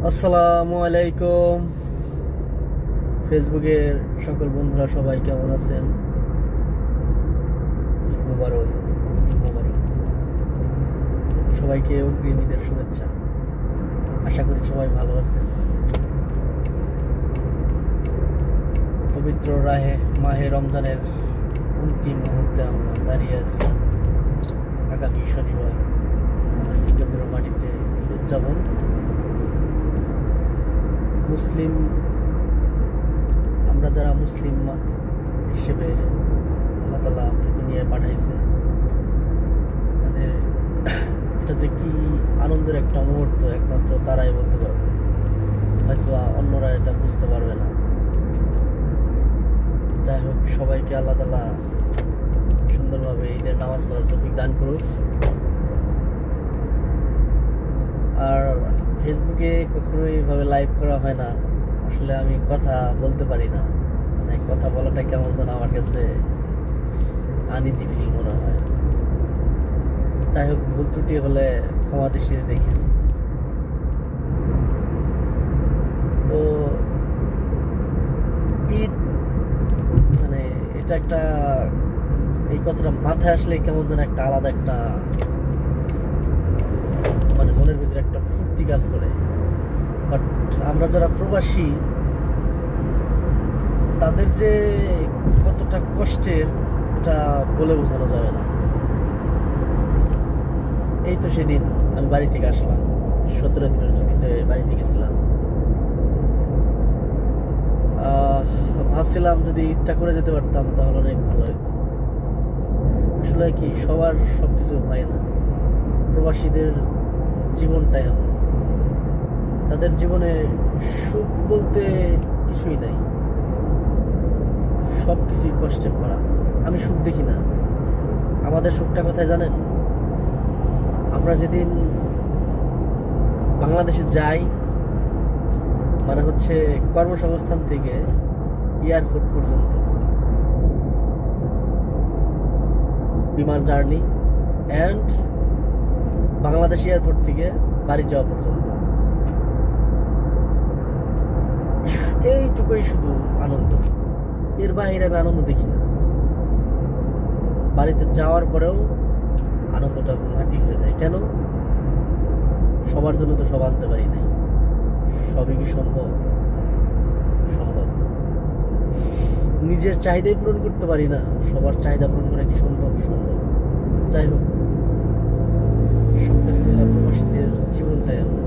আসসালামু আলাইকুম। ফেসবুকের সকল বন্ধুরা সবাই কেমন আছেন? ঈদ মোবারক, ঈদ মোবারক। সবাইকে অগ্রিম ঈদের শুভেচ্ছা। আশা করি সবাই ভালো আছেন। পবিত্র মাহে রমজানের অন্তিম মুহূর্তে আমরা দাঁড়িয়ে আছি। আগামী শনিবার আমাদের সিঙ্গাপুরের মাটিতে ঈদ উদযাপন। মুসলিম আমরা যারা মুসলিম হিসেবে আল্লাহ তাআলা দুনিয়ায় পাঠাইছে, তাদের এটা যে কি আনন্দের একটা মুহূর্ত একমাত্র তারাই বলতে পারবে, হয়তো অন্যরা এটা বুঝতে পারবে না। যাই হোক, সবাইকে আল্লাহ তাআলা সুন্দরভাবে ঈদের নামাজ পড়ার তৌফিক দান করুক। আর ফেসবুকে কখনোই এইভাবে লাইভ করা হয় না। আসলে আমি কথা বলতে পারি না, মানে কথা বলাটা কেমন যেন আমার কাছে আনইজি ফিল মনে হয়। যাই হোক, ভুল ত্রুটি হলে ক্ষমা দৃষ্টিতে দেখেন। তো ঈদ মানে এটা একটা, এই কথাটা মাথায় আসলে কেমন যেন একটা আলাদা একটা মানে মনের ভিতরে একটা ফুর্তি কাজ করে। বাট আমরা যারা প্রবাসী, তাদের যে কতটা কষ্টের এটা বলে বোঝানো যাবে না। এই তো সেদিন আমি বাড়ি থেকে আসলাম, 17 দিনের ছুটিতে বাড়িতে গেছিলাম। ভাবছিলাম যদি ঈদটা করে যেতে পারতাম তাহলে অনেক ভালো হতো। আসলে কি, সবার সব কিছু হয় না। প্রবাসীদের জীবনটাই এমন, তাদের জীবনে সুখ বলতে কিছুই নাই, সব কিছুই কষ্টে ভরা। আমি সুখ দেখি না। আমাদের সুখটা কোথায় জানেন? আমরা যেদিন বাংলাদেশে যাই, মানে হচ্ছে কর্মসংস্থান থেকে এয়ারপোর্ট পর্যন্ত, বিমান জার্নি অ্যান্ড বাংলাদেশ এয়ারপোর্ট থেকে বাড়ি যাওয়া পর্যন্ত, এইটুকুই শুধু আনন্দ। এর বাইরে আমি আনন্দ দেখি না। বাড়িতে যাওয়ার পরেও আনন্দটা মাটি হয়ে যায়। কেন? সবার জন্য তো সব আনতে পারি নাই। সবই কি সম্ভব? সম্ভব না। নিজের চাহিদাই পূরণ করতে পারি না, সবার চাহিদা পূরণ করা কি সম্ভব? যাই হোক, সব কিছু মিলে প্রবাসীদের জীবনটাই এমন।